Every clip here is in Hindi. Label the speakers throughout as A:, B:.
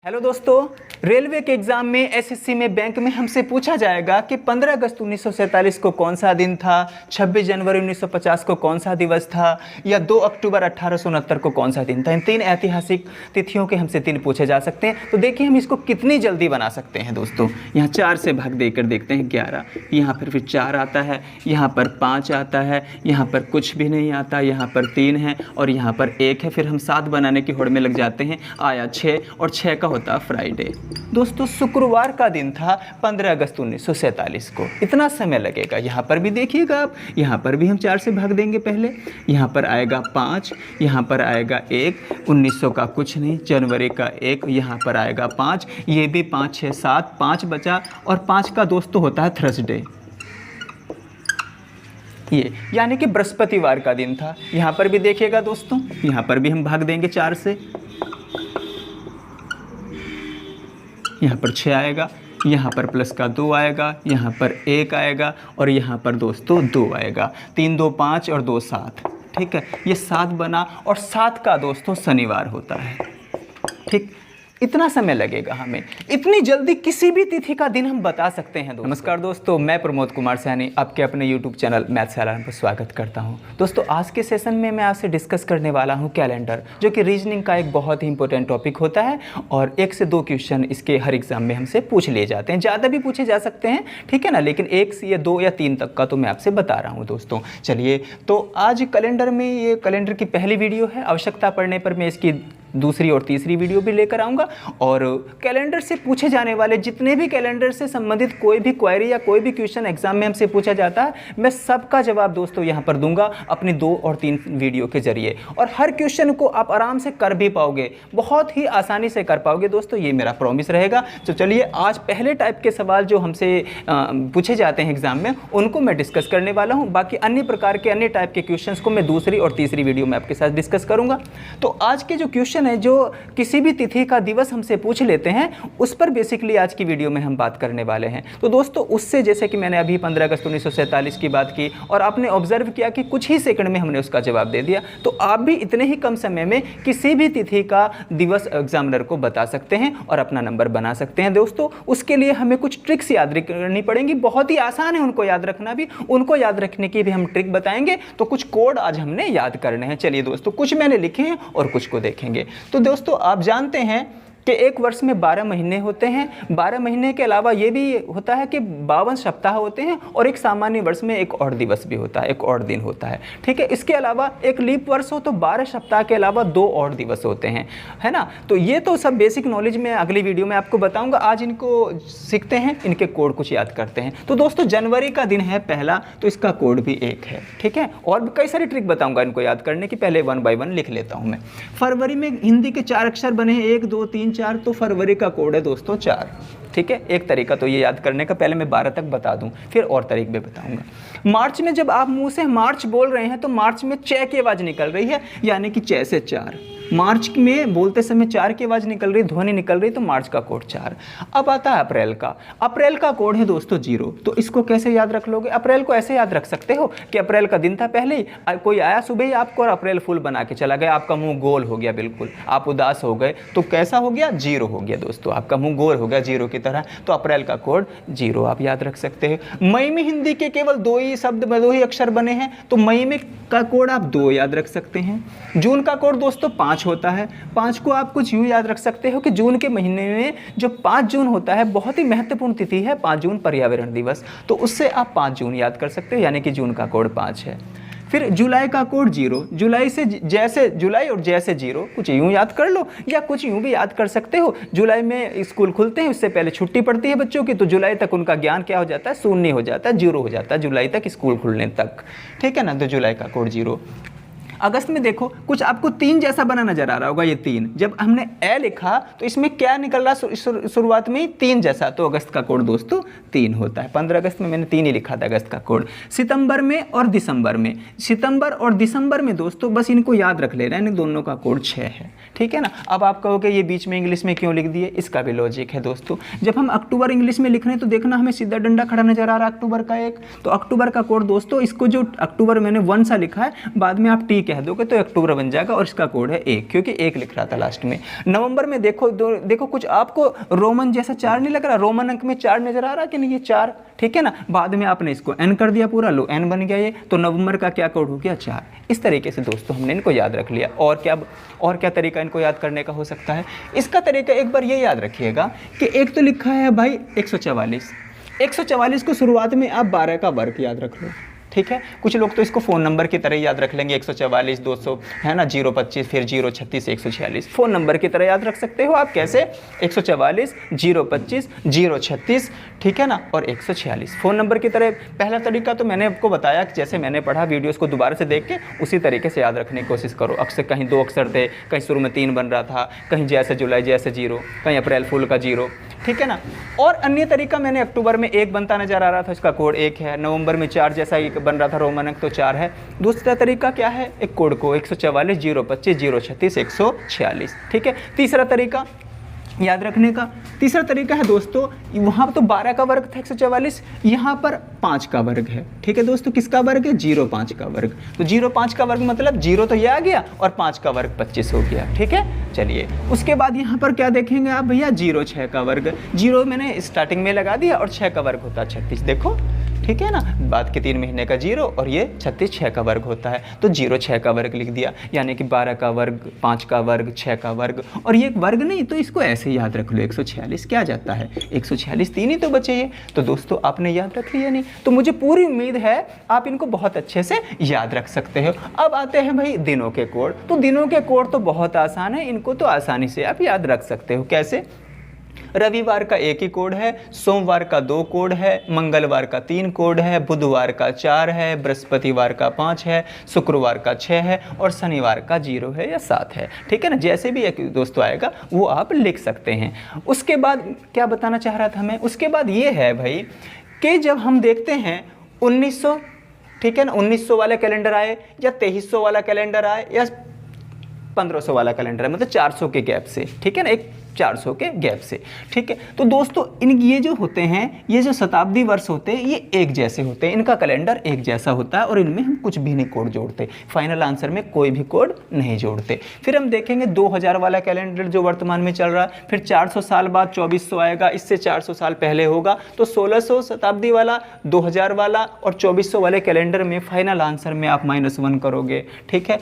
A: हेलो दोस्तों, रेलवे के एग्ज़ाम में एसएससी में बैंक में हमसे पूछा जाएगा कि 15 अगस्त 1947 को कौन सा दिन था, 26 जनवरी 1950 को कौन सा दिवस था या 2 अक्टूबर 1869 को कौन सा दिन था। इन तीन ऐतिहासिक तिथियों के हमसे तीन पूछे जा सकते हैं। तो देखिए हम इसको कितनी जल्दी बना सकते हैं दोस्तों। यहाँ 4 से भाग देकर देखते हैं 11, यहाँ पर फिर 4 आता है, यहाँ पर 5 आता है, यहाँ पर कुछ भी नहीं आता, यहाँ पर 3 है और यहाँ पर 1 है। फिर हम 7 बनाने की होड़ में लग जाते हैं, आया 6 और 6 का होता फ्राइडे। दोस्तों शुक्रवार का दिन था 15 अगस्त 1947 को। इतना समय लगेगा। यहाँ पर भी देखिएगा आप, यहाँ पर भी हम 4 से भाग देंगे पहले, यहाँ पर आएगा 5, यहाँ पर आएगा 1, 1900 का कुछ नहीं, जनवरी का 1, यहाँ पर आएगा 5, ये भी 5, 6, 7, 5 बचा और 5 का दोस्तों होता है थर्सडे, ये यानी कि बृहस्पतिवार का दिन था। यहाँ पर भी देखिएगा दोस्तों, यहाँ पर भी हम भाग देंगे 4 से, यहाँ पर 6 आएगा, यहाँ पर प्लस का 2 आएगा, यहाँ पर 1 आएगा और यहाँ पर दोस्तों 2 आएगा। 3, 2, 5 और 2, 7। ठीक है, ये 7 बना और 7 का दोस्तों शनिवार होता है। ठीक, इतना समय लगेगा हमें। इतनी जल्दी किसी भी तिथि का दिन हम बता सकते हैं दोस्तों। नमस्कार दोस्तों, मैं प्रमोद कुमार सैनी आपके अपने YouTube चैनल मैथ्स अलार्म पर स्वागत करता हूं। दोस्तों आज के सेशन में मैं आपसे डिस्कस करने वाला हूं कैलेंडर, जो कि रीजनिंग का एक बहुत ही इंपॉर्टेंट टॉपिक होता है और 1 से 2 क्वेश्चन इसके हर एग्जाम में हमसे पूछ लिए जाते हैं। ज़्यादा भी पूछे जा सकते हैं, ठीक है ना, लेकिन 1 से या 2 या 3 तक का तो मैं आपसे बता रहा हूँ दोस्तों। चलिए, तो आज कैलेंडर में, ये कैलेंडर की पहली वीडियो है। आवश्यकता पड़ने पर मैं इसकी दूसरी और तीसरी वीडियो भी लेकर आऊँगा और कैलेंडर से पूछे जाने वाले जितने भी कैलेंडर से संबंधित कोई भी क्वेरी या कोई भी क्वेश्चन एग्जाम में हमसे पूछा जाता है, मैं सबका जवाब दोस्तों यहाँ पर दूंगा अपनी 2 और 3 वीडियो के जरिए। और हर क्वेश्चन को आप आराम से कर भी पाओगे, बहुत ही आसानी से कर पाओगे दोस्तों, ये मेरा प्रॉमिस रहेगा। तो चलिए, आज पहले टाइप के सवाल जो हमसे पूछे जाते हैं एग्जाम में, उनको मैं डिस्कस करने वाला हूँ। बाकी अन्य प्रकार के अन्य टाइप के क्वेश्चन को मैं दूसरी और तीसरी वीडियो में आपके साथ डिस्कस करूँगा। तो आज के जो क्वेश्चन है, जो किसी भी तिथि का दिवस हमसे पूछ लेते हैं, उस पर बेसिकली आज की वीडियो में हम बात करने वाले हैं। तो दोस्तों उससे, जैसे कि मैंने अभी 15 अगस्त 1947 की बात की और आपने ऑब्जर्व किया कि कुछ ही सेकंड में हमने उसका जवाब दे दिया, तो आप भी इतने ही कम समय में किसी भी तिथि का दिवस एग्जामिनर को बता सकते हैं और अपना नंबर बना सकते हैं दोस्तों। उसके लिए हमें कुछ ट्रिक्स याद करनी पड़ेंगी। बहुत ही आसान है उनको याद रखना भी, उनको याद रखने की भी हम ट्रिक बताएंगे। तो कुछ कोड आज हमने याद करने हैं। चलिए दोस्तों, कुछ मैंने लिखे हैं और कुछ को देखेंगे। तो दोस्तों आप जानते हैं कि एक वर्ष में 12 महीने होते हैं। 12 महीने के अलावा ये भी होता है कि 52 सप्ताह होते हैं और एक सामान्य वर्ष में एक और दिवस भी होता है, एक और दिन होता है। ठीक है, इसके अलावा एक लीप वर्ष हो तो 12 सप्ताह के अलावा 2 और दिवस होते हैं, है ना। तो ये तो सब बेसिक नॉलेज में अगली वीडियो में आपको बताऊंगा। आज इनको सीखते हैं, इनके कोड कुछ याद करते हैं। तो दोस्तों जनवरी का दिन है पहला, तो इसका कोड भी 1 है। ठीक है, और भी कई सारी ट्रिक बताऊंगा इनको याद करने की। पहले 1 बाय 1 लिख लेता हूँ मैं। फरवरी में हिंदी के 4 अक्षर बने हैं, 1, 2, 3, 4, तो फरवरी का कोड है दोस्तों 4। ठीक है, एक तरीका तो ये याद करने का। पहले मैं 12 तक बता दूं, फिर और तरीके बताऊंगा। मार्च में जब आप मुंह से मार्च बोल रहे हैं तो मार्च में च की आवाज़ निकल रही है, यानी कि च से 4। मार्च में बोलते समय 4 की आवाज़ निकल रही, ध्वनि निकल रही, तो मार्च का कोड 4। अब आता है अप्रैल का। अप्रैल का कोड है दोस्तों 0। तो इसको कैसे याद रख लोगे? अप्रैल को ऐसे याद रख सकते हो कि अप्रैल का दिन था पहले ही, कोई आया सुबह ही आपको और अप्रैल फूल बना के चला गया, आपका मुंह गोल हो गया, बिल्कुल आप उदास हो गए, तो कैसा हो गया? 0 हो गया दोस्तों, आपका मुंह गोल हो गया 0 की तरह। तो अप्रैल का कोड 0 आप याद रख सकते हो। मई में हिंदी के केवल 2 ही शब्द, 2 ही अक्षर बने हैं, तो मई में का कोड आप 2 याद रख सकते हैं। जून का कोड दोस्तों 5 होता है। 5 को आप कुछ यूँ याद रख सकते हो कि जून के महीने में जो 5 जून होता है, बहुत ही महत्वपूर्ण तिथि है 5 जून, पर्यावरण दिवस, तो उससे आप 5 जून याद कर सकते हो, यानी कि जून का कोड 5 है। फिर जुलाई का कोड 0। जुलाई से जैसे जुलाई और जैसे 0, कुछ यूँ याद कर लो या कुछ यूँ भी याद कर सकते हो। जुलाई में स्कूल खुलते हैं, उससे पहले छुट्टी पड़ती है बच्चों की, तो जुलाई तक उनका ज्ञान क्या हो जाता है? शून्य हो जाता है, 0 हो जाता है जुलाई तक, स्कूल खुलने तक। ठीक है ना, तो जुलाई का कोड 0। अगस्त में देखो, कुछ आपको 3 जैसा बना नजर आ रहा होगा, ये 3। जब हमने ए लिखा तो इसमें क्या निकल रहा? शुरुआत में ही 3 जैसा, तो अगस्त का कोड दोस्तों 3 होता है। 15 अगस्त में मैंने 3 ही लिखा था अगस्त का कोड। सितंबर में और दिसंबर में, सितंबर और दिसंबर में दोस्तों बस इनको याद रख लेना, इन दोनों का कोड 6 है। ठीक है ना। अब आप कहोगे ये बीच में इंग्लिश में क्यों लिख दिए? इसका भी लॉजिक है दोस्तों। जब हम अक्टूबर इंग्लिश में लिख रहे हैं तो देखना हमें सीधा डंडा खड़ा नजर आ रहा है अक्टूबर का 1, तो अक्टूबर का कोड दोस्तों, इसको जो अक्टूबर मैंने 1 सा लिखा है, बाद में आप टी कह दोगे तो अक्टूबर बन जाएगा और इसका कोड है 1, क्योंकि 1 लिख रहा था लास्ट में। नवंबर में देखो कुछ आपको रोमन जैसा 4 नहीं लग रहा, रोमन अंक में 4 नजर आ रहा कि नहीं, ये 4, ठीक है ना। बाद में आपने इसको n कर दिया पूरा, लो n बन गया ये, तो नवंबर का क्या कोड हो गया 4। इस तरीके से दोस्तों हमने इनको याद रख लिया। और क्या तरीका इनको याद करने का हो सकता है? इसका तरीका एक बार ये याद रखिएगा कि एक तो लिखा है भाई 144 को शुरुआत में आप 12 का वर्ग याद रख लो, ठीक है। कुछ लोग तो इसको फ़ोन नंबर की तरह याद रख लेंगे, 144 200 है ना, 025 फिर 036 146, फ़ोन नंबर की तरह याद रख सकते हो आप। कैसे? 144 025 036, ठीक है ना, और 146 फ़ोन नंबर की तरह। पहला तरीका तो मैंने आपको बताया कि जैसे मैंने पढ़ा, वीडियोस को दोबारा से देख के उसी तरीके से याद रखने की कोशिश करो। अक्सर कहीं 2 अक्षर थे, कहीं शुरू में 3 बन रहा था, कहीं जैसे जुलाई जैसे 0, कहीं अप्रैल फूल का 0, ठीक है ना। और अन्य तरीका मैंने अक्टूबर में 1 बनता नज़र आ रहा था, इसका कोड 1 है। नवंबर में 4 जैसा एक बन रहा था रोमन अंक, तो 4 है। दूसरा तरीका क्या है? एक कोड को 144 025 036 146, ठीक है। तीसरा तरीका याद रखने का, तीसरा तरीका है दोस्तों, वहाँ तो 12 का वर्ग था 144, यहाँ पर 5 का वर्ग है, ठीक है दोस्तों। किसका वर्ग है? 0.5 का वर्ग। तो 0.5 का वर्ग मतलब 0 तो ये आ गया और 5 का वर्ग 25 हो गया, ठीक है। चलिए उसके बाद यहाँ पर क्या देखेंगे आप भैया? 0.6 का वर्ग। 0 मैंने स्टार्टिंग में लगा दिया और 6 का वर्ग होता है 36, देखो, ठीक है ना। बाद के 3 महीने का 0 और ये 36 6 का वर्ग होता है, तो 0.6 का वर्ग लिख दिया। यानी कि 12 का वर्ग, 5 का वर्ग, 6 का वर्ग, और ये एक वर्ग नहीं, तो इसको ऐसे याद रख लो। 146 क्या जाता है? 146, 3 ही तो बचे ये। तो दोस्तों आपने याद रख लिया नहीं? तो मुझे पूरी उम्मीद है आप इनको बहुत अच्छे से याद रख सकते हो। अब आते हैं भाई दिनों के कोड। तो दिनों के कोड तो बहुत आसान है, इनको तो आसानी से आप याद रख सकते हो। कैसे? रविवार का 1 ही कोड है, सोमवार का 2 कोड है, मंगलवार का 3 कोड है, बुधवार का 4 है, बृहस्पतिवार का 5 है, शुक्रवार का 6 है और शनिवार का 0 है या 7 है, ठीक है ना। जैसे भी एक दोस्तों आएगा वो आप लिख सकते हैं। उसके बाद क्या बताना चाह रहा था मैं? उसके बाद ये है भाई कि जब हम देखते हैं 1900, ठीक है ना, 1900 वाला कैलेंडर आए या 2300 वाला कैलेंडर आए या 1500 वाला कैलेंडर है, मतलब 400 के गैप से, ठीक है ना, एक 400 के गैप से, ठीक है। तो दोस्तों ये जो होते हैं, ये जो शताब्दी वर्ष होते हैं, ये एक जैसे होते हैं, इनका कैलेंडर एक जैसा होता है और इनमें हम कुछ भी नहीं कोड जोड़ते, फाइनल आंसर में कोई भी कोड नहीं जोड़ते। फिर हम देखेंगे 2000 वाला कैलेंडर जो वर्तमान में चल रहा है, फिर 400 साल बाद 2400 आएगा, इससे 400 साल पहले होगा, तो 1600 शताब्दी वाला, 2000 वाला और 2400 वाले कैलेंडर में फाइनल आंसर में आप -1 करोगे, ठीक है।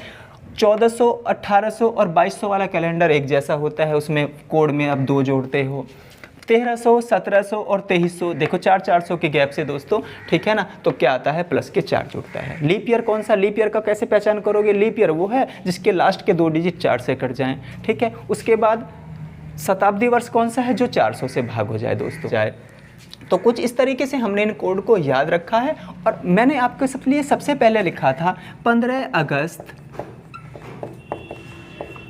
A: 1400, 1800 और 2200 वाला कैलेंडर एक जैसा होता है, उसमें कोड में आप 2 जोड़ते हो। 1300, 1700 और 2300, देखो 400 के गैप से दोस्तों, ठीक है ना, तो क्या आता है? प्लस के 4 जुड़ता है। लीप ईयर कौन सा? लीप ईयर का कैसे पहचान करोगे? लीप ईयर वो है जिसके लास्ट के 2 डिजिट 4 से कट जाएं, ठीक है। उसके बाद शताब्दी वर्ष कौन सा है? जो 400 से भाग हो जाए दोस्तों, जाए। तो कुछ इस तरीके से हमने इन कोड को याद रखा है। और मैंने आपके लिए सबसे पहले लिखा था 15 अगस्त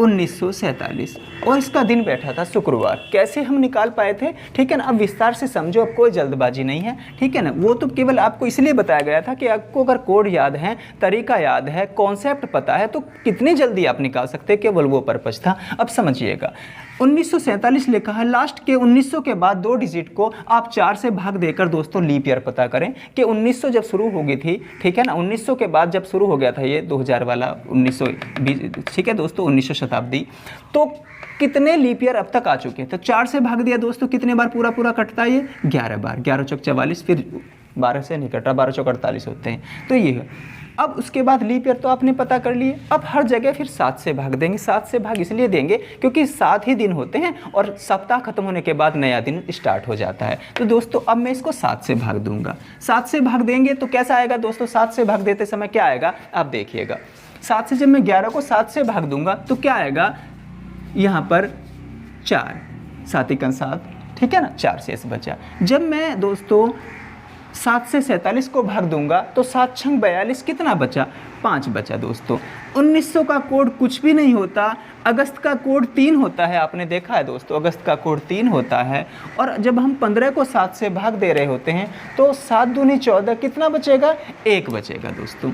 A: 1947 और इसका दिन बैठा था शुक्रवार। कैसे हम निकाल पाए थे, ठीक है ना। अब विस्तार से समझो, अब कोई जल्दबाजी नहीं है, ठीक है ना। वो तो केवल आपको इसलिए बताया गया था कि आपको अगर कोड याद है, तरीका याद है, कॉन्सेप्ट पता है, तो कितनी जल्दी आप निकाल सकते हैं, केवल वो पर्पस था। अब समझिएगा, 1947 लिखा है, लास्ट के 1900 के बाद 2 डिजिट को आप 4 से भाग देकर दोस्तों लीप ईयर पता करें कि 1900 जब शुरू हो गई थी, ठीक है ना, 1900 के बाद जब शुरू हो गया था ये 2000 वाला 1920, ठीक है दोस्तों, 1900 शताब्दी, तो कितने लीप ईयर अब तक आ चुके हैं? तो 4 से भाग दिया दोस्तों, कितने बार पूरा कटता है ये? 11 बार। 11 चौक 44, फिर 12 से नहीं कटा, 12 चौक 48 होते हैं, तो ये है। अब उसके बाद लीप ईयर तो आपने पता कर लिए। अब हर जगह फिर 7 से भाग देंगे। 7 से भाग इसलिए देंगे क्योंकि 7 ही दिन होते हैं और सप्ताह खत्म होने के बाद नया दिन स्टार्ट हो जाता है। तो दोस्तों अब मैं इसको 7 से भाग दूंगा। 7 से भाग देंगे तो कैसा आएगा दोस्तों? 7 से भाग देते समय क्या आएगा आप देखिएगा। 7 से जब मैं 11 को 7 से भाग दूंगा तो क्या आएगा? यहाँ पर 4, 7 × 7, ठीक है ना, 4 शेष बचा। जब मैं दोस्तों 7 से 47 को भाग दूंगा तो 7 × 42 कितना बचा? 5 बचा दोस्तों। 1900 का कोड कुछ भी नहीं होता, अगस्त का कोड 3 होता है, आपने देखा है दोस्तों, अगस्त का कोड 3 होता है। और जब हम 15 को 7 से भाग दे रहे होते हैं तो 7 दूनी 14, कितना बचेगा? 1 बचेगा दोस्तों,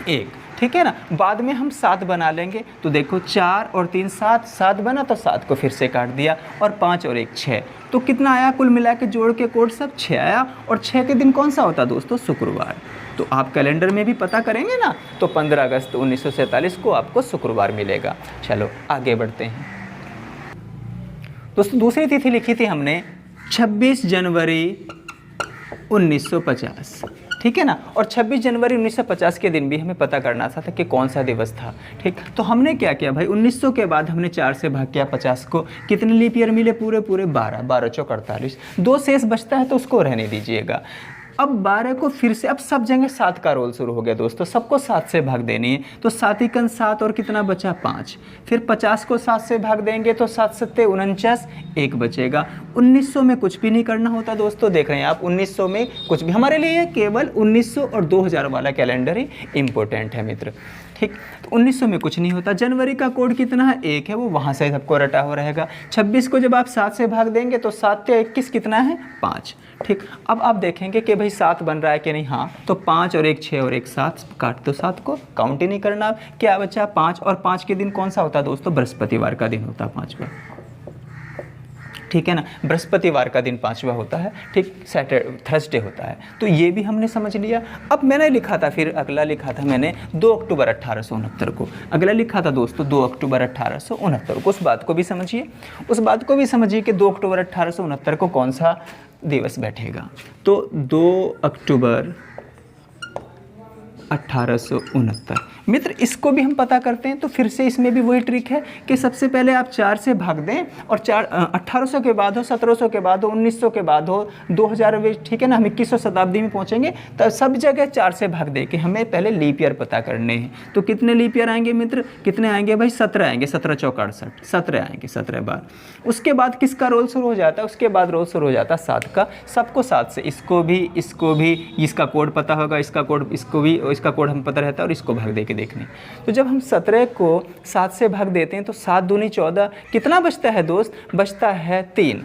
A: 1। ठीक है ना। बाद में हम 7 बना लेंगे, तो देखो 4 और 3 7, 7 बना तो 7 को फिर से काट दिया, और 5 और 1 6, तो कितना आया कुल मिला के जोड़ के कोड सब 6 आया। और 6 के दिन कौन सा होता है दोस्तों, शुक्रवार। तो आप कैलेंडर में भी पता करेंगे ना, तो 15 अगस्त 1947 को आपको शुक्रवार मिलेगा। चलो आगे बढ़ते हैं दोस्तों। दूसरी तिथि लिखी थी हमने 26 जनवरी 1950, ठीक है ना। और 26 जनवरी 1950 के दिन भी हमें पता करना था कि कौन सा दिवस था, ठीक। तो हमने क्या किया भाई, 1900 के बाद हमने 4 से भाग किया 50 को, कितने लीप ईयर मिले, पूरे 12, 12 चौक 48, 2 शेष बचता है तो उसको रहने दीजिएगा। अब 12 को फिर से, अब सब जगह 7 का रोल शुरू हो गया दोस्तों, सबको 7 से भाग देनी है, तो 7 × 7 और कितना बचा 5, फिर 50 को 7 से भाग देंगे तो 7 × 7 = 49, 1 बचेगा। 1900 में कुछ भी नहीं करना होता दोस्तों, देख रहे हैं आप 1900 में कुछ भी, हमारे लिए केवल 1900 और 2000 वाला कैलेंडर ही इम्पोर्टेंट है मित्र, ठीक। तो 1900 में कुछ नहीं होता। जनवरी का कोड कितना है, 1 है, वो वहाँ से सबको रटा हो रहेगा। 26 को जब आप 7 से भाग देंगे तो 7 × 21 कितना है 5, ठीक। अब आप देखेंगे कि भाई 7 बन रहा है कि नहीं, हाँ, तो 5 और 1 6 और 1 7, काट दो 7 को, काउंट ही नहीं करना। क्या बचा 5, और 5 के दिन कौन सा होता है दोस्तों, बृहस्पतिवार का दिन होता है 5वां, ठीक है ना। बृहस्पतिवार का दिन 5वां होता है, ठीक। थर्सडे होता है, तो ये भी हमने समझ लिया। अब मैंने लिखा था, फिर अगला लिखा था मैंने 2 अक्टूबर 1869 को, अगला लिखा था दोस्तों 2 अक्टूबर 1869 को। उस बात को भी समझिए, उस बात को भी समझिए कि 2 अक्टूबर 1869 को कौन सा दिवस बैठेगा। तो 2 अक्टूबर 1869 मित्र, इसको भी हम पता करते हैं। तो फिर से इसमें भी वही ट्रिक है कि सबसे पहले आप 4 से भाग दें, और 1800 के बाद हो, 1700 के बाद हो, 1900 के बाद हो, 2000, ठीक है ना, हम 2100 शताब्दी में पहुंचेंगे, तब सब जगह 4 से भाग दे के हमें पहले लीप ईयर पता करने हैं। तो कितने लीप ईयर आएंगे मित्र, कितने आएंगे भाई, 17 आएंगे, 17 चौक 68, 17 आएंगे, 17 बार। उसके बाद किसका रोल शुरू हो जाता है, उसके बाद रोल शुरू हो जाता है 7 का, सबको 7 से, इसको भी, इसका कोड पता होगा, इसका कोड, इसको भी, इसका कोड हम पता रहता है, और इसको भाग दे के देखने। तो जब हम 17 को 7 से भाग देते हैं तो 7 दूनी 14, कितना बचता है दोस्त, बचता है 3,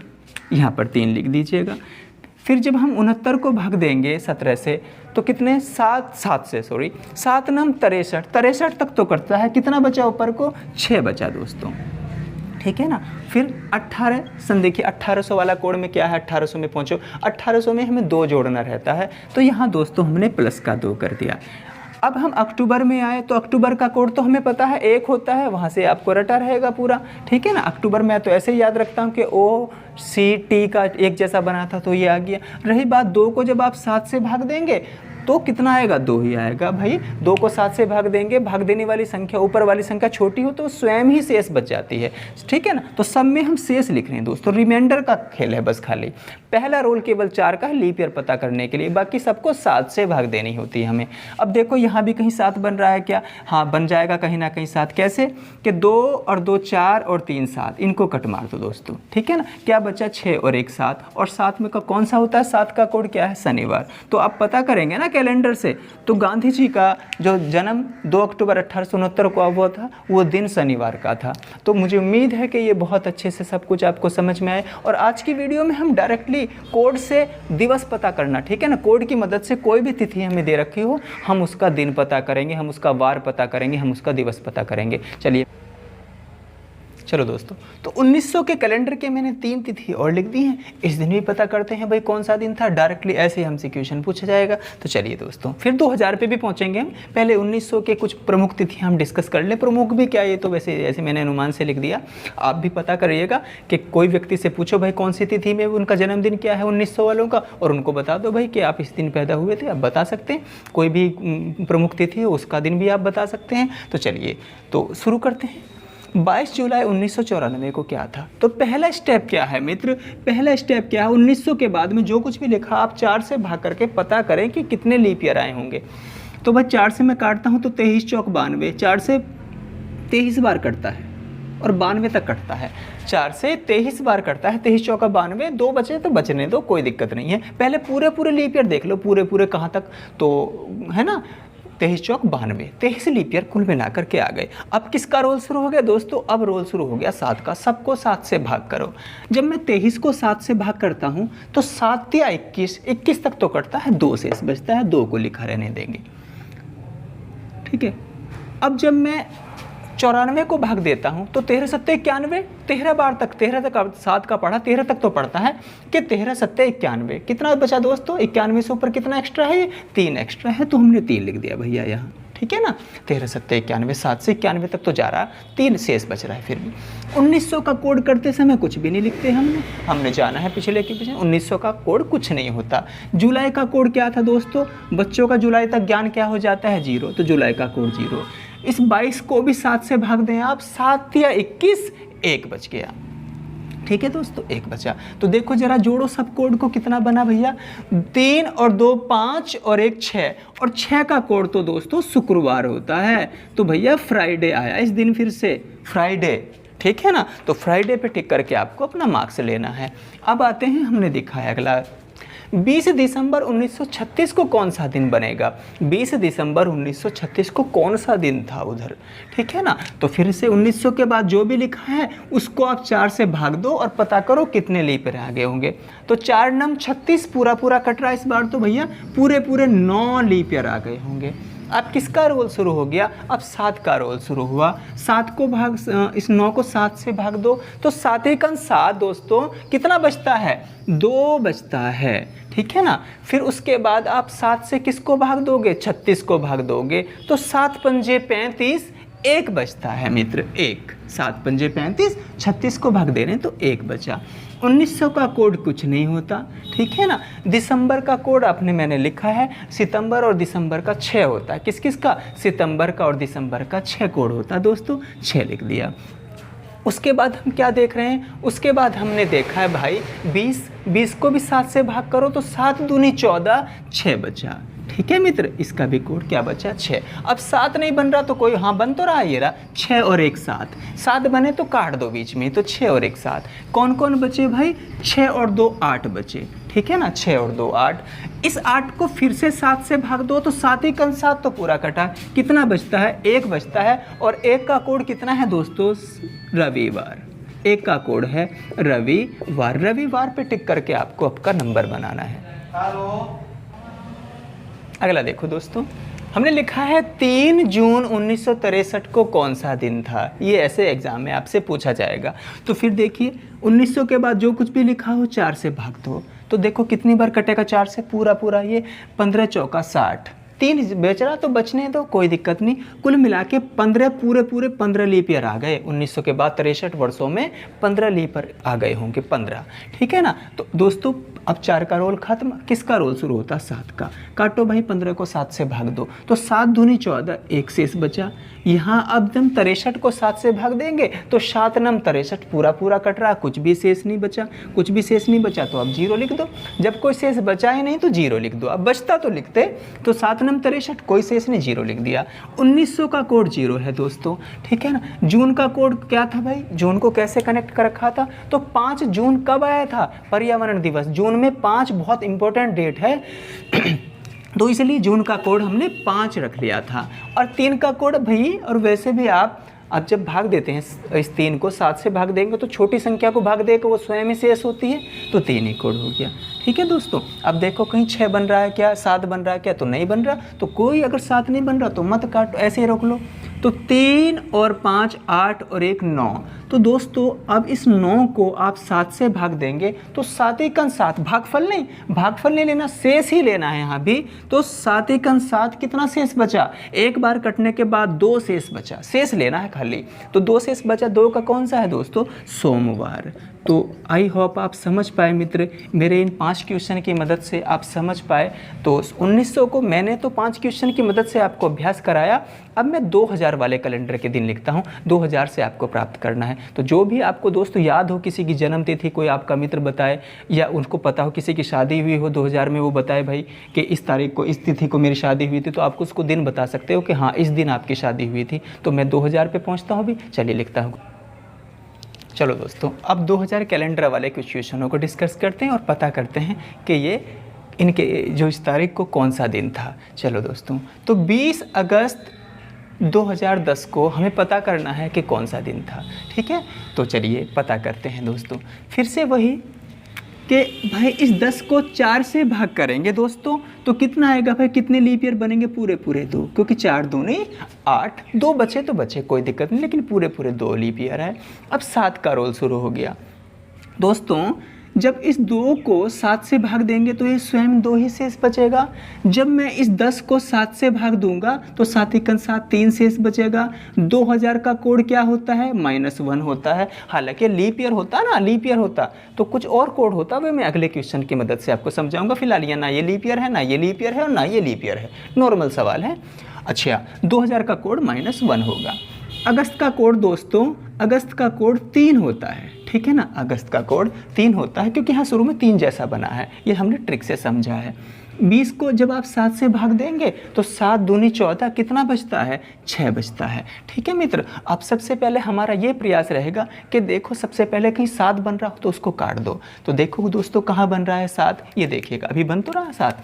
A: यहाँ पर 3 लिख दीजिएगा। फिर जब हम 69 को भाग देंगे 17 से, तो कितने, 7 से 7 9 63 तक तो करता है, कितना बचा ऊपर को, 6 बचा दोस्तों, ठीक है ना। फिर 18 सन, देखिए 1800 वाला कोड में क्या है, 1800 में पहुँचो, 1800 में हमें 2 जोड़ना रहता है, तो यहाँ दोस्तों हमने प्लस का 2 कर दिया। अब हम अक्टूबर में आए तो अक्टूबर का कोड तो हमें पता है 1 होता है, वहाँ से आपको रटा रहेगा पूरा, ठीक है ना। अक्टूबर में तो ऐसे ही याद रखता हूँ कि OCT का एक जैसा बना था, तो ये आ गया। रही बात 2 को जब आप 7 से भाग देंगे तो कितना आएगा, 2 ही आएगा भाई। 2 को 7 से भाग देंगे, भाग देने वाली संख्या, ऊपर वाली संख्या छोटी हो तो स्वयं ही शेष बच जाती है, ठीक है ना। तो सब में हम शेष लिख रहे हैं दोस्तों, रिमाइंडर का खेल है बस खाली। पहला रोल केवल 4 का है लीप ईयर पता करने के लिए, बाकी सबको 7 से भाग देनी होती है हमें। अब देखो यहाँ भी कहीं 7 बन रहा है क्या, हाँ बन जाएगा कहीं ना कहीं 7, कैसे कि 2 और 2 4 और 3 7, इनको कट मार दो दोस्तों, ठीक है ना। क्या बचा, 6 और 1 7, और 7 में का कौन सा होता है, 7 का कोड क्या है, शनिवार। तो आप पता करेंगे ना कैलेंडर से, तो गांधी जी का जो जन्म 2 अक्टूबर 1869 को हुआ था, वो दिन शनिवार का था। तो मुझे उम्मीद है कि ये बहुत अच्छे से सब कुछ आपको समझ में आए। और आज की वीडियो में हम डायरेक्टली कोड से दिवस पता करना, ठीक है ना, कोड की मदद से कोई भी तिथि हमें दे रखी हो, हम उसका दिन पता करेंगे, हम उसका वार पता करेंगे, हम उसका दिवस पता करेंगे। चलो दोस्तों, तो 1900 के कैलेंडर के मैंने 3 तिथि और लिख दी हैं। इस दिन भी पता करते हैं भाई कौन सा दिन था, डायरेक्टली ऐसे ही हमसे क्वेश्चन पूछा जाएगा। तो चलिए दोस्तों, फिर 2000 पे भी पहुंचेंगे हम। पहले 1900 के कुछ प्रमुख तिथि हम डिस्कस कर लें। प्रमुख भी क्या, ये तो वैसे ऐसे मैंने अनुमान से लिख दिया, आप भी पता करिएगा कि कोई व्यक्ति से पूछो भाई कौन सी तिथि में उनका जन्मदिन क्या है 1900 वालों का, और उनको बता दो भाई कि आप इस दिन पैदा हुए थे, आप बता सकते हैं। कोई भी प्रमुख तिथि है उसका दिन भी आप बता सकते हैं। तो चलिए तो शुरू करते हैं। 22 जुलाई 1994 को क्या था, तो पहला स्टेप क्या है मित्र, पहला स्टेप क्या है, 1900 के बाद में जो कुछ भी लिखा आप 4 से भाग करके पता करें कि कितने लीप ईयर आए होंगे। तो भाई 4 से मैं काटता हूँ तो 23 चौक 92, 4 से 23 बार कटता है और 92 तक कटता है। 4 से 23 बार कटता है, 23 चौका 92, 2 बचे तो बचने दो, कोई दिक्कत नहीं है। पहले पूरे लीप ईयर देख लो, पूरे कहाँ तक, तो है ना 23 चौक 92, 23 लीप ईयर कुल मिलाकर के आ गए। अब किसका रोल शुरू हो गया दोस्तों, अब रोल शुरू हो गया 7 का। सबको 7 से भाग करो। जब मैं 23 को 7 से भाग करता हूँ तो 7 या 21 तक तो कटता है, 2 शेष बचता है, 2 को लिखा रहने देंगे, ठीक है। अब जब मैं 94 को भाग देता हूँ तो 13 सत्ते 91, 13 बार तक, 13 तक 7 का पढ़ा, 13 तक तो पढ़ता है कि 13 सत्ते 91, कितना बचा दोस्तों, 91 से ऊपर कितना एक्स्ट्रा है, ये 3 एक्स्ट्रा है, तो हमने 3 लिख दिया भैया यहाँ, ठीक है ना। 13 सत्ते 91, 7 से 91 तक तो जा रहा, 3 शेष बच रहा है। फिर भी 1900 का कोड करते समय कुछ भी नहीं लिखते हमने जाना है पिछले के पीछे। 1900 का कोड कुछ नहीं होता। जुलाई का कोड क्या था दोस्तों, बच्चों का जुलाई तक ज्ञान क्या हो जाता है, 0, तो जुलाई का कोड 0। इस 22 को भी 7 से भाग दें आप, 7 या 21, 1 बच गया, ठीक है दोस्तों, 1 बचा। तो देखो जरा जोड़ो सब कोड को, कितना बना भैया, 3 और 2 5 और 1 6, और 6 का कोड तो दोस्तों शुक्रवार होता है, तो भैया फ्राइडे आया इस दिन, फिर से फ्राइडे, ठीक है ना। तो फ्राइडे पे टिक करके आपको अपना मार्क्स लेना है। अब आते हैं, हमने देखा है अगला 20 दिसंबर 1936 को कौन सा दिन बनेगा, 20 दिसंबर 1936 को कौन सा दिन था उधर, ठीक है ना। तो फिर से 1900 के बाद जो भी लिखा है उसको आप 4 से भाग दो और पता करो कितने लीप ईयर आगे होंगे। तो 4 नम 36 पूरा पूरा कट रहा है इस बार, तो भैया पूरे पूरे 9 लीप ईयर आ गए होंगे। अब किसका रोल शुरू हो गया, अब 7 का रोल शुरू हुआ। 7 को भाग, इस 9 को 7 से भाग दो, तो 7 एकन 7 दोस्तों कितना बचता है, 2 बचता है, ठीक है ना। फिर उसके बाद आप 7 से किसको भाग दोगे, 36 को भाग दोगे, तो 7 पंजे 35, 1 बचता है मित्र, 1, 7 पंजे 35, 36 को भाग दे रहे हैं तो 1 बचा। 1900 का कोड कुछ नहीं होता, ठीक है ना। दिसंबर का कोड आपने मैंने लिखा है, सितंबर और दिसंबर का 6 होता है। किस किस का, सितंबर का और दिसंबर का 6 कोड होता है दोस्तों, 6 लिख दिया। उसके बाद हम क्या देख रहे हैं, उसके बाद हमने देखा है भाई 20 को भी 7 से भाग करो तो 7 दूनी 14, 6 बचा, ठीक है मित्र। इसका भी कोड क्या बचा, 6। अब 7 नहीं बन रहा तो कोई, हाँ बन तो रहा है, ये रहा 6 और 1 7, 7 बने तो काट दो बीच में, तो 6 और 1 7। कौन कौन बचे भाई, 6 और 2 8 बचे, ठीक है ना, 6 और 2 8। इस 8 को फिर से 7 से भाग दो तो 7 ही कन 7 तो पूरा कटा, कितना बचता है, 1 बचता है। और 1 का कोड कितना है दोस्तों, रविवार। 1 का कोड है रविवार। रविवार पे टिक करके आपको आपका नंबर बनाना है। अगला देखो दोस्तों, हमने लिखा है 3 जून 1963 को कौन सा दिन था, ये ऐसे एग्जाम में आपसे पूछा जाएगा। तो फिर देखिए 1900 के बाद जो कुछ भी लिखा हो 4 से भाग दो, तो देखो कितनी बार कटेगा 4 से, पूरा पूरा ये 15 चौका 60, 3 बेच रहा तो बचने दो, कोई दिक्कत नहीं। कुल मिला के 15 पूरे पूरे 15 लीप ईयर आ गए 1900 के बाद, 63 वर्षों में 15 लीप ईयर आ गए होंगे, 15, ठीक है ना। तो दोस्तों अब 4 का रोल खत्म, किसका रोल शुरू होता, 7 का। काटो भाई, 15 को 7 से भाग दो तो 7 दूनी 14, 1 शेष बचा। यहाँ अब हम 63 को 7 से भाग देंगे तो 7 नम 63 पूरा पूरा कट रहा, कुछ भी शेष नहीं बचा, कुछ भी शेष नहीं बचा तो अब 0 लिख दो। जब कोई शेष बचा ही नहीं तो 0 लिख दो, अब बचता तो लिखते, तो 7 नम 63, कोई शेष नहीं, 0 लिख दिया। 1900 का कोड 0 है दोस्तों, ठीक है ना। जून का कोड क्या था भाई, जून को कैसे कनेक्ट कर रखा था, तो 5 जून कब आया था, पर्यावरण दिवस। जून में 5 बहुत इंपॉर्टेंट डेट है तो इसलिए जून का कोड हमने 5 रख लिया था। और 3 का कोड भाई, और वैसे भी आप अब जब भाग देते हैं इस 3 को 7 से भाग देंगे तो छोटी संख्या को भाग देकर वो स्वयं ही शेष होती है, तो 3 ही कोड हो गया, ठीक है दोस्तों। अब देखो कहीं 6 बन रहा है क्या, 7 बन रहा है क्या, तो नहीं बन रहा, तो कोई अगर 7 नहीं बन रहा तो मत काटो, ऐसे ही रोक लो। तो 3 और 5 8 और 1 9, तो दोस्तों अब इस 9 को आप 7 से भाग देंगे तो 7 एकन 7, भागफल नहीं लेना, शेष ही लेना है यहाँ भी। तो 7 एकन 7 कितना शेष बचा, एक बार कटने के बाद 2 शेष बचा, शेष लेना है खाली, तो 2 शेष बचा। 2 का कौन सा है दोस्तों, सोमवार। तो आई होप आप समझ पाए मित्र, मेरे इन 5 क्वेश्चन की मदद से आप समझ पाए। तो 1900 को मैंने तो 5 क्वेश्चन की मदद से आपको अभ्यास कराया। अब मैं 2000 वाले कैलेंडर के दिन लिखता हूँ, 2000 से आपको प्राप्त करना है। तो जो भी आपको दोस्तों याद हो, किसी की जन्म तिथि कोई आपका मित्र बताए, या उनको पता हो किसी की शादी हुई हो 2000 में, वो बताए भाई कि इस तारीख को, इस तिथि को मेरी शादी हुई थी, तो आपको उसको दिन बता सकते हो कि हाँ इस दिन आपकी शादी हुई थी। तो मैं 2000 पे पहुँचता हूँ भी, चलिए लिखता हूँ। चलो दोस्तों, अब 2000 कैलेंडर वाले कुछ क्वेश्चनों को डिस्कस करते हैं और पता करते हैं कि ये इनके जो इस तारीख को कौन सा दिन था। चलो दोस्तों, तो 20 अगस्त 2010 को हमें पता करना है कि कौन सा दिन था, ठीक है। तो चलिए पता करते हैं दोस्तों। फिर से वही कि भाई इस 10 को 4 से भाग करेंगे दोस्तों तो कितना आएगा भाई, कितने लीप ईयर बनेंगे, पूरे पूरे 2, क्योंकि 4 दूनी 8, 2 बचे तो बचे कोई दिक्कत नहीं, लेकिन पूरे पूरे 2 लीप ईयर है। अब 7 का रोल शुरू हो गया दोस्तों। जब इस 2 को 7 से भाग देंगे तो ये स्वयं 2 ही शेष बचेगा। जब मैं इस 10 को 7 से भाग दूंगा तो 7 × 7 3 शेष बचेगा। 2000 का कोड क्या होता है, -1 होता है। हालांकि लीप ईयर होता ना, लीप ईयर होता तो कुछ और कोड होता, वह मैं अगले क्वेश्चन की मदद से आपको समझाऊंगा। फिलहाल ये ना ये लीप ईयर है, ना ये लीप ईयर है और ना ये लीप ईयर है, नॉर्मल सवाल है। अच्छा, 2000 का कोड -1 होगा। अगस्त का कोड दोस्तों, अगस्त का कोड 3 होता है, ठीक है ना, अगस्त का कोड 3 होता है, क्योंकि यहाँ शुरू में 3 जैसा बना है, ये हमने ट्रिक से समझा है। 20 को जब आप 7 से भाग देंगे तो 7 दूनी 14, कितना बचता है, 6 बचता है। ठीक है मित्र, अब सबसे पहले हमारा ये प्रयास रहेगा कि देखो सबसे पहले कहीं 7 बन रहा हो तो उसको काट दो। तो देखो दोस्तों कहाँ बन रहा है 7, ये देखिएगा अभी बन तो रहा है 7।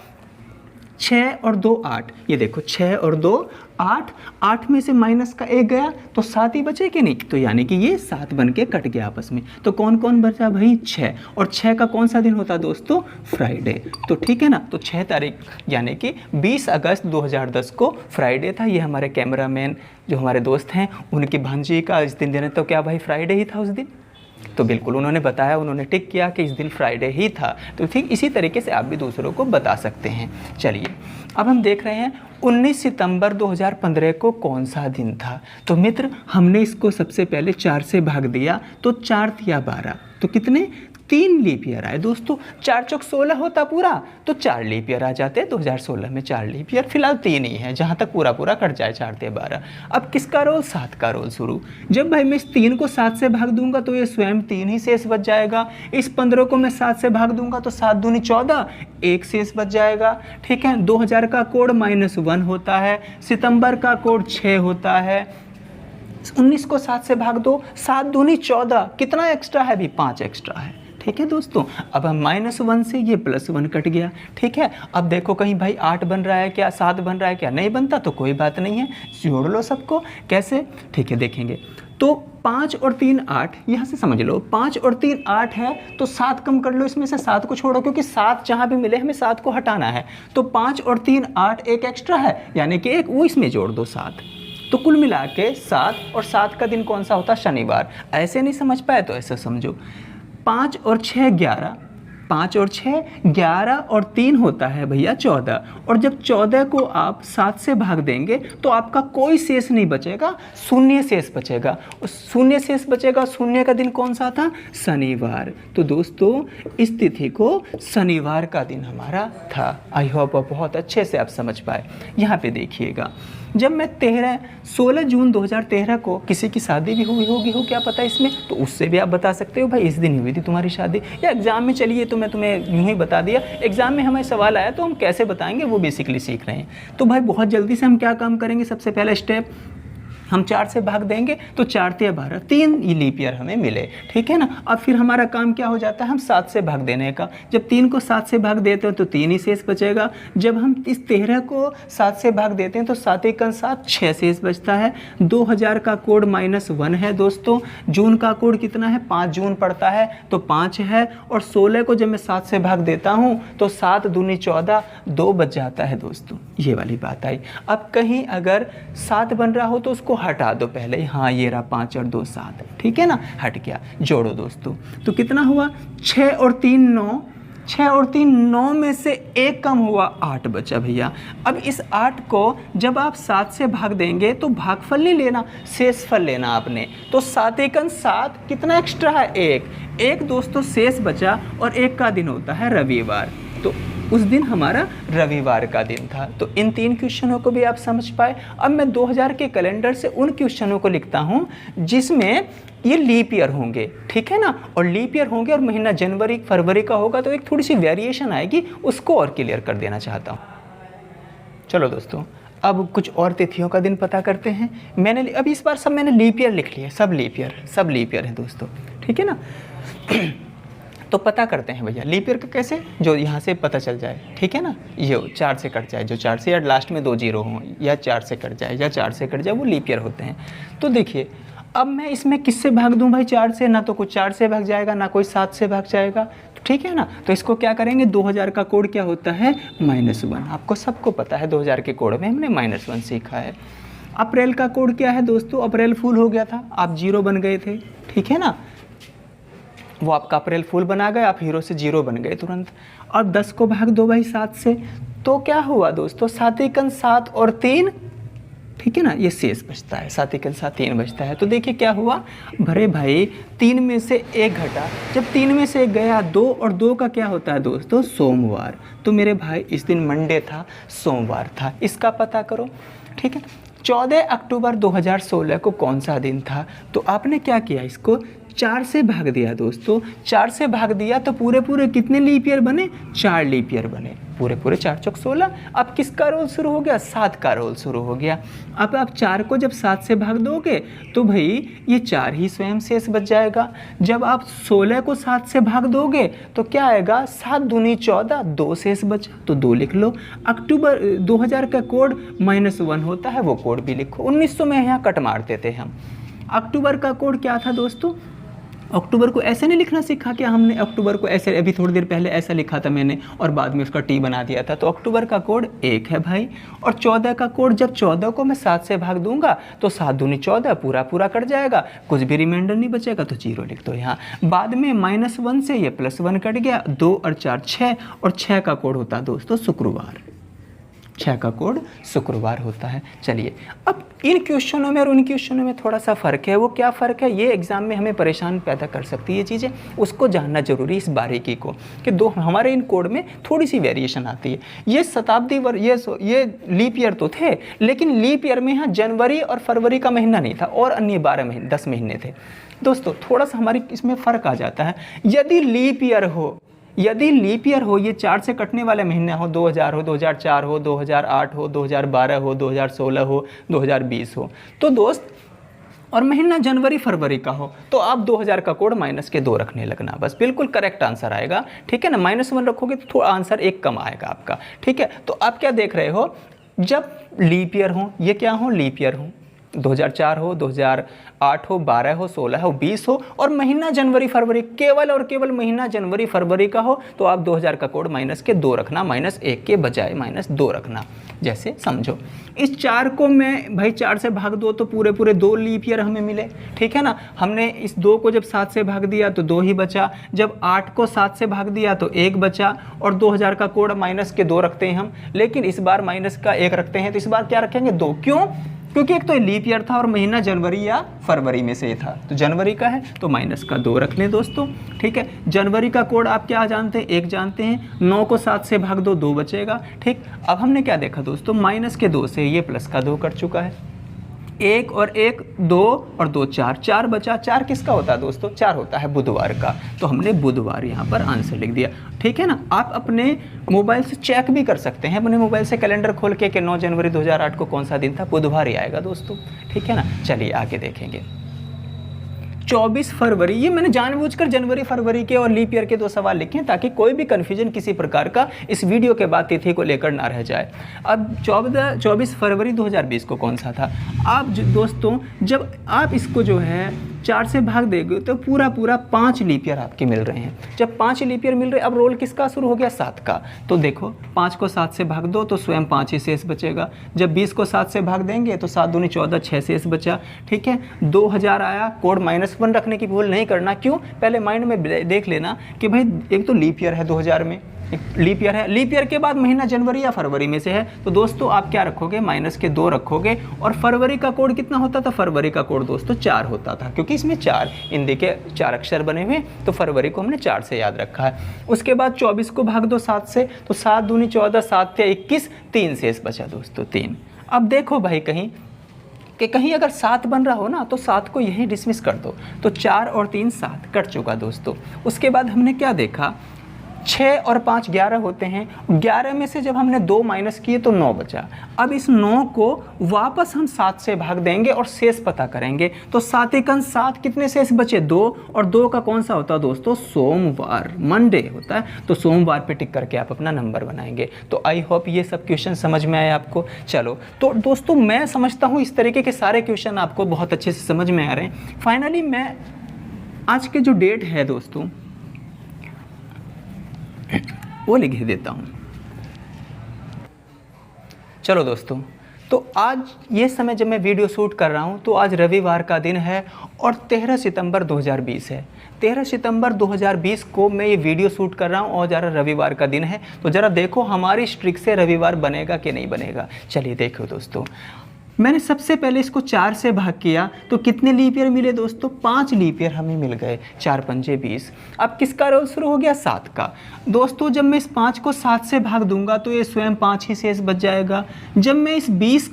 A: 6 और 2 8, ये देखो 6 और 2 8, 8 में से माइनस का 1 गया तो 7 ही बचे कि नहीं, तो यानी कि ये 7 बन के कट गया आपस में। तो कौन कौन बचा भाई, 6, और 6 का कौन सा दिन होता है दोस्तों, फ्राइडे। तो ठीक है ना, तो 6 तारीख यानी कि 20 अगस्त 2010 को फ्राइडे था। ये हमारे कैमरामैन जो हमारे दोस्त हैं उनकी भांजी का इस दिन देने, तो क्या भाई फ्राइडे ही था उस दिन, तो बिल्कुल उन्होंने बताया, उन्होंने टिक किया कि इस दिन फ्राइडे ही था। तो ठीक इसी तरीके से आप भी दूसरों को बता सकते हैं। चलिए अब हम देख रहे हैं 19 सितंबर 2015 को कौन सा दिन था। तो मित्र हमने इसको सबसे पहले 4 से भाग दिया तो 4 या 12, तो कितने 3 लीप ईयर आए दोस्तों। 4 चौक 16 होता पूरा तो 4 लीप ईयर आ जाते। 2016 में 4 लीप ईयर, फिलहाल 3 ही है, जहाँ तक पूरा पूरा कट जाए 4 से 12। अब किसका रोल, 7 का रोल शुरू। जब भाई मैं इस 3 को 7 से भाग दूंगा तो ये स्वयं 3 ही शेष बच जाएगा। इस 15 को मैं 7 से भाग दूंगा तो 7 दूनी 14, 1 शेष बच जाएगा। ठीक है, 2000 का कोड -1 होता है, सितंबर का कोड 6 होता है। 19 को 7 से भाग दो, 7 दूनी 14, कितना एक्स्ट्रा है अभी, 5 एक्स्ट्रा है। ठीक है दोस्तों, अब हम -1 से ये +1 कट गया। ठीक है, अब देखो कहीं भाई 8 बन रहा है क्या, 7 बन रहा है क्या, नहीं बनता तो कोई बात नहीं है, जोड़ लो सबको। कैसे, ठीक है देखेंगे। तो 5 और 3 8, यहाँ से समझ लो 5 और 3 8 है, तो 7 कम कर लो, इसमें से 7 को छोड़ो, क्योंकि 7 जहाँ भी मिले हमें 7 को हटाना है। तो 5 और 3 8, एक एक्स्ट्रा है, यानी कि एक वो इसमें जोड़ दो 7। तो कुल मिला के 7, और 7 का दिन कौन सा होता है, शनिवार। ऐसे नहीं समझ पाए तो ऐसे समझो, 5 और 6 11, 5 और 6 11, और 3 होता है भैया 14। और जब 14 को आप 7 से भाग देंगे तो आपका कोई शेष नहीं बचेगा, शून्य शेष बचेगा। और शून्य शेष बचेगा, शून्य का दिन कौन सा था, शनिवार। तो दोस्तों इस तिथि को शनिवार का दिन हमारा था। आई होप बहुत अच्छे से आप समझ पाए। यहाँ पे देखिएगा, जब मैं 16 जून 2013 को किसी की शादी भी हुई होगी, हो क्या पता इसमें, तो उससे भी आप बता सकते हो भाई इस दिन हुई थी तुम्हारी शादी। या एग्जाम में, चलिए तो मैं तुम्हें यूँ ही बता दिया, एग्जाम में हमें सवाल आया तो हम कैसे बताएंगे वो बेसिकली सीख रहे हैं। तो भाई बहुत जल्दी से हम क्या काम करेंगे, सबसे पहला स्टेप हम 4 से भाग देंगे तो 4 से 12, 3 लीप ईयर हमें मिले। ठीक है ना, अब फिर हमारा काम क्या हो जाता है, हम 7 से भाग देने का। जब 3 को 7 से भाग देते हैं तो 3 ही शेष बचेगा। जब हम इस 13 को 7 से भाग देते हैं तो 7 × 7 6 शेष बचता है। 2000 का कोड -1 है दोस्तों। जून का कोड कितना है, 5 जून पड़ता है तो 5 है। और 16 को जब मैं 7 से भाग देता हूँ तो 7 दूनी 14, 2 बच जाता है दोस्तों। ये वाली बात आई। अब कहीं अगर 7 बन रहा हो तो उसको हटा दो पहले, हाँ ये रहा 5 और 2 7, ठीक है ना, हट गया। जोड़ो दोस्तों, तो कितना हुआ, 6 और 3 9, 6 और 3 9 में से 1 कम हुआ, 8 बचा भैया। अब इस 8 को जब आप 7 से भाग देंगे तो भागफल नहीं लेना, शेषफल लेना आपने। तो 7 × 7 कितना एक्स्ट्रा है, 1 दोस्तों शेष बचा, और 1 का दिन होता है रविवार। तो उस दिन हमारा रविवार का दिन था। तो इन 3 क्वेश्चनों को भी आप समझ पाए। अब मैं 2000 के कैलेंडर से उन क्वेश्चनों को लिखता हूं जिसमें ये लीप ईयर होंगे, ठीक है ना, और लीप ईयर होंगे और महीना जनवरी फरवरी का होगा तो एक थोड़ी सी वेरिएशन आएगी, उसको और क्लियर कर देना चाहता हूँ। चलो दोस्तों, अब कुछ और तिथियों का दिन पता करते हैं। मैंने अभी इस बार सब मैंने लीप ईयर लिख लिया, सब लीप ईयर है दोस्तों, ठीक है ना। तो पता करते हैं भैया लीप ईयर का कैसे, जो यहाँ से पता चल जाए, ठीक है ना। ये 4 से कट जाए, जो 4 से, या लास्ट में 2 जीरो हों, या 4 से कट जाए, या 4 से कट जाए, वो लीप ईयर होते हैं। तो देखिए अब मैं इसमें किससे भाग दूं भाई? 4 से। ना तो कुछ 4 से भाग जाएगा, ना कोई 7 से भाग जाएगा, तो ठीक है ना। तो इसको क्या करेंगे, 2000 का कोड क्या होता है? -1। आपको सबको पता है 2000 के कोड में हमने -1 सीखा है। अप्रैल का कोड क्या है दोस्तों? अप्रैल फूल हो गया था, आप 0 बन गए थे, ठीक है ना। वो आपका अप्रैल फूल बना गए, आप हीरो से 0 बन गए तुरंत। और 10 को भाग दो भाई 7 से, तो क्या हुआ दोस्तों? 7 एकन 7 और 3, ठीक है ना, ये शेष बचता है, 7 एकन 7 3 बचता है। तो देखिए क्या हुआ, भरे भाई 3 में से 1 घटा, जब 3 में से 1 गया 2, और 2 का क्या होता है दोस्तों? सोमवार। तो मेरे भाई इस दिन मंडे था, सोमवार था, इसका पता करो, ठीक है। 14 अक्टूबर 2016 को कौन सा दिन था? तो आपने क्या किया, इसको 4 से भाग दिया दोस्तों। 4 से भाग दिया तो पूरे पूरे कितने लीप ईयर बने? 4 लीप ईयर बने, पूरे पूरे 4 चौक 16। अब किसका रोल शुरू हो गया? 7 का रोल शुरू हो गया। अब आप 4 को जब 7 से भाग दोगे तो भाई ये 4 ही स्वयं शेष बच जाएगा। जब आप 16 को 7 से भाग दोगे तो क्या आएगा? 7 दूनी 14, 2 शेष बचा, तो 2 लिख लो। अक्टूबर 2000 का कोड -1 होता है, वो कोड भी लिखो। 1900 में यहाँ कट मारते थे हम। अक्टूबर का कोड क्या था दोस्तों? अक्टूबर को ऐसे नहीं लिखना सीखा क्या हमने? अक्टूबर को ऐसे, अभी थोड़ी देर पहले ऐसा लिखा था मैंने और बाद में उसका टी बना दिया था। तो अक्टूबर का कोड 1 है भाई। और 14 का कोड, जब 14 को मैं 7 से भाग दूंगा तो 7 दूनी 14, पूरा पूरा कट जाएगा, कुछ भी रिमाइंडर नहीं बचेगा, तो 0 लिख दो यहाँ। बाद में -1 से ये +1 कट गया, 2 और 4 6, और 6 का कोड होता है दोस्तों शुक्रवार। 6 का कोड शुक्रवार होता है। चलिए, अब इन क्वेश्चनों में और उन क्वेश्चनों में थोड़ा सा फ़र्क है। वो क्या फ़र्क है? ये एग्ज़ाम में हमें परेशान पैदा कर सकती है ये चीज़ें, उसको जानना जरूरी, इस बारीकी को, कि हमारे इन कोड में थोड़ी सी वेरिएशन आती है। ये शताब्दी ये लीप ईयर तो थे, लेकिन लीप ईयर में यहाँ जनवरी और फरवरी का महीना नहीं था, और अन्य 12 महीने 10 महीने थे दोस्तों। थोड़ा सा हमारी इसमें फ़र्क आ जाता है। यदि लीप ईयर हो, ये 4 से कटने वाले महीने हो, 2000 हो, 2004 हो, 2008 हो, 2012 हो, 2016 हो, 2020 हो, तो दोस्त, और महीना जनवरी फरवरी का हो, तो आप 2000 का कोड -2 रखने लगना, बस बिल्कुल करेक्ट आंसर आएगा, ठीक है ना। -1 रखोगे तो थोड़ा आंसर 1 कम आएगा आपका, ठीक है। तो आप क्या देख रहे हो, जब लीप ईयर हो, ये क्या हो, लीप ईयर हो, 2004 हो, 2008 हो, 12 हो, 16 हो, 20 हो, और महीना जनवरी फरवरी, केवल और केवल महीना जनवरी फरवरी का हो, तो आप 2000 का कोड -2 रखना, -1 के बजाय -2 रखना। जैसे समझो, इस 4 को मैं भाई 4 से भाग दो तो पूरे पूरे 2 लीप ईयर हमें मिले, ठीक है ना। हमने इस 2 को जब 7 से भाग दिया तो 2 ही बचा, जब 8 को 7 से भाग दिया तो 1 बचा, और 2000 का कोड -2 रखते हैं हम, लेकिन इस बार -1 रखते हैं। तो इस बार क्या रखेंगे? 2। क्यों? क्योंकि एक तो लीप ईयर था और महीना जनवरी या फरवरी में से था, तो जनवरी का है तो -2 रख लें दोस्तों, ठीक है। जनवरी का कोड आप क्या जानते हैं? 1 जानते हैं। 9 को 7 से भाग दो, 2 बचेगा, ठीक। अब हमने क्या देखा दोस्तों, -2 से ये +2 कट चुका है। 1 और 1 2 और 2 4 बचा। 4 किसका होता है दोस्तों? 4 होता है बुधवार का, तो हमने बुधवार यहाँ पर आंसर लिख दिया, ठीक है ना। आप अपने मोबाइल से चेक भी कर सकते हैं, अपने मोबाइल से कैलेंडर खोल के कि 9 जनवरी 2008 को कौन सा दिन था, बुधवार ही आएगा दोस्तों, ठीक है ना। चलिए आगे देखेंगे। 24 फरवरी, ये मैंने जानबूझकर जनवरी फरवरी के और लीप ईयर के 2 सवाल लिखे हैं ताकि कोई भी कन्फ्यूजन किसी प्रकार का इस वीडियो के बाद तिथि को लेकर ना रह जाए। अब 24 फरवरी 2020 को कौन सा था? आप दोस्तों, जब आप इसको जो है 4 से भाग देंगे तो पूरा पूरा 5 लीप ईयर आपके मिल रहे हैं। जब 5 लीप ईयर मिल रहे, अब रोल किसका शुरू हो गया? 7 का। तो देखो 5 को 7 से भाग दो तो स्वयं 5 ही शेष बचेगा। जब 20 को 7 से भाग देंगे तो 7 दूनी 14, 6 शेष बचा, ठीक है। 2000 आया, कोड -1 रखने की भूल नहीं करना। क्यों? पहले माइंड में देख लेना कि भाई एक तो लीप ईयर है 2000 में, एक लीप ईयर है, लीप ईयर के बाद महीना जनवरी या फरवरी में से है, तो दोस्तों आप क्या रखोगे? -2 रखोगे। और फरवरी का कोड कितना होता था? फरवरी का कोड दोस्तों 4 होता था, क्योंकि इसमें 4 हिंदी के 4 अक्षर बने हुए, तो फरवरी को हमने 4 से याद रखा है। उसके बाद 24 को भाग दो 7 से, तो 7 दूनी 14, 7 थे 21, 3 शेष बचा दोस्तों, 3। अब देखो भाई कहीं अगर 7 बन रहा हो ना, तो 7 को यहीं डिसमिस कर दो, तो 4 और 3 7 कट चुका दोस्तों। उसके बाद हमने क्या देखा, 6 और 5 11 होते हैं। 11 में से जब हमने 2 माइनस किए तो 9 बचा। अब इस 9 को वापस हम 7 से भाग देंगे और शेष पता करेंगे। तो 7 एकन 7, कितने शेष बचे 2, और 2 का कौन सा होता है दोस्तों, सोमवार, मंडे होता है। तो सोमवार पे टिक करके आप अपना नंबर बनाएंगे। तो आई होप ये सब क्वेश्चन समझ में आए आपको। चलो तो दोस्तों मैं समझता हूँ इस तरीके के सारे क्वेश्चन आपको बहुत अच्छे से समझ में आ रहे हैं। फाइनली मैं आज के जो डेट है दोस्तों वो लिख देता हूँ। चलो दोस्तों, तो आज ये समय जब मैं वीडियो शूट कर रहा हूँ तो आज रविवार का दिन है और 13 सितंबर 2020 है। 13 सितंबर 2020 को मैं ये वीडियो शूट कर रहा हूँ और ज़रा रविवार का दिन है। तो ज़रा देखो हमारी ट्रिक से रविवार बनेगा कि नहीं बनेगा। चलिए देखो दोस्तों, मैंने सबसे पहले इसको 4 से भाग किया तो कितने लीप ईयर मिले दोस्तों, 5 लीप ईयर हमें मिल गए। 4 पंजे 20। अब किसका रोल शुरू हो गया, 7 का। दोस्तों जब मैं इस 5 को 7 से भाग दूंगा तो ये स्वयं 5 ही शेष बच जाएगा। जब मैं इस 20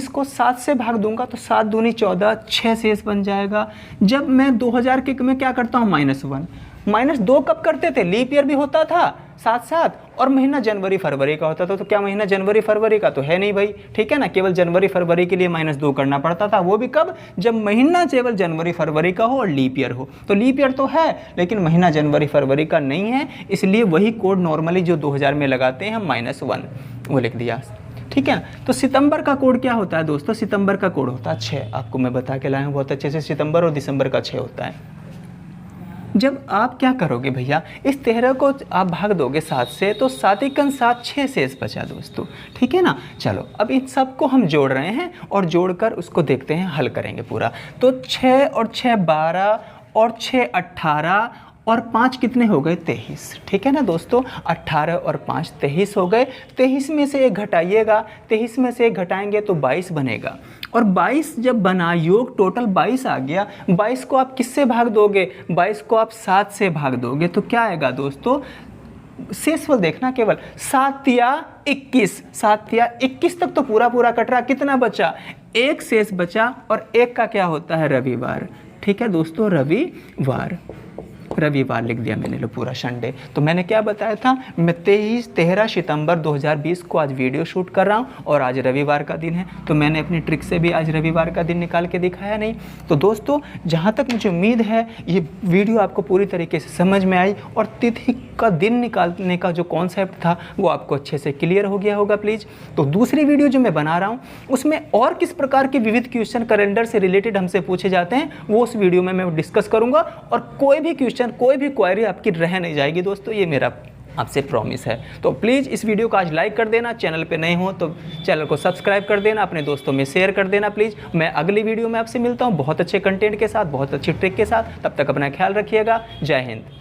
A: को 7 से भाग दूंगा तो 7 दूनी 14, 6 शेष बन जाएगा। जब मैं 2000 के में क्या करता हूँ, -1, -2 कब करते थे, लीप ईयर भी होता था साथ साथ, और महीना जनवरी फरवरी का होता था। तो क्या महीना जनवरी फरवरी का तो है नहीं भाई, ठीक है ना। केवल जनवरी फरवरी के लिए -2 करना पड़ता था, वो भी कब, जब महीना केवल जनवरी फरवरी का हो और लीप ईयर हो। तो लीप ईयर तो है लेकिन महीना जनवरी फरवरी का नहीं है, इसलिए वही कोड नॉर्मली जो 2000 में लगाते हैं हम -1 वो लिख दिया, ठीक है। तो सितंबर का कोड क्या होता है दोस्तों, सितंबर का कोड होता है 6। आपको मैं बता के लाया हूँ बहुत अच्छे से, सितंबर और दिसंबर का 6 होता है। जब आप क्या करोगे भैया, इस 13 को आप भाग दोगे 7 से तो 7 एकन 7, 6 शेष बचा दोस्तों, ठीक है ना। चलो अब इन सब को हम जोड़ रहे हैं और जोड़कर उसको देखते हैं, हल करेंगे पूरा। तो 6 और 6 12 और 6 18 और 5 कितने हो गए, 23, ठीक है ना दोस्तों। 18 और 5 23 हो गए। 23 में से एक घटाइएगा, 23 में से एक घटाएंगे तो 22 बनेगा। और 22 जब बना, योग टोटल 22 आ गया। 22 को आप किससे भाग दोगे, 22 को आप 7 से भाग दोगे तो क्या आएगा दोस्तों, शेषफल देखना केवल 7 या 21, 7 या 21 तक तो पूरा पूरा कट रहा। कितना बचा, एक शेष बचा और एक का क्या होता है, रविवार, ठीक है दोस्तों, रविवार लिख दिया मैंने, लो पूरा संडे। तो मैंने क्या बताया था, मैं 13 सितंबर 2020 को आज वीडियो शूट कर रहा हूँ और आज रविवार का दिन है। तो मैंने अपनी ट्रिक से भी आज रविवार का दिन निकाल के दिखाया नहीं। तो दोस्तों जहाँ तक मुझे उम्मीद है ये वीडियो आपको पूरी तरीके से समझ में आई और तिथि का दिन निकालने का जो कॉन्सेप्ट था वो आपको अच्छे से क्लियर हो गया होगा प्लीज़। तो दूसरी वीडियो जो मैं बना रहा हूँ उसमें और किस प्रकार के विविध क्वेश्चन कैलेंडर से रिलेटेड हमसे पूछे जाते हैं वो उस वीडियो में मैं डिस्कस करूँगा और कोई भी क्वेश्चन, कोई भी क्वेरी आपकी रह नहीं जाएगी दोस्तों, ये मेरा आपसे प्रॉमिस है। तो प्लीज़ इस वीडियो को आज लाइक कर देना, चैनल पे नए हो तो चैनल को सब्सक्राइब कर देना, अपने दोस्तों में शेयर कर देना प्लीज़। मैं अगली वीडियो में आपसे मिलता हूँ बहुत अच्छे कंटेंट के साथ, बहुत अच्छी ट्रिक के साथ। तब तक अपना ख्याल रखिएगा। जय हिंद।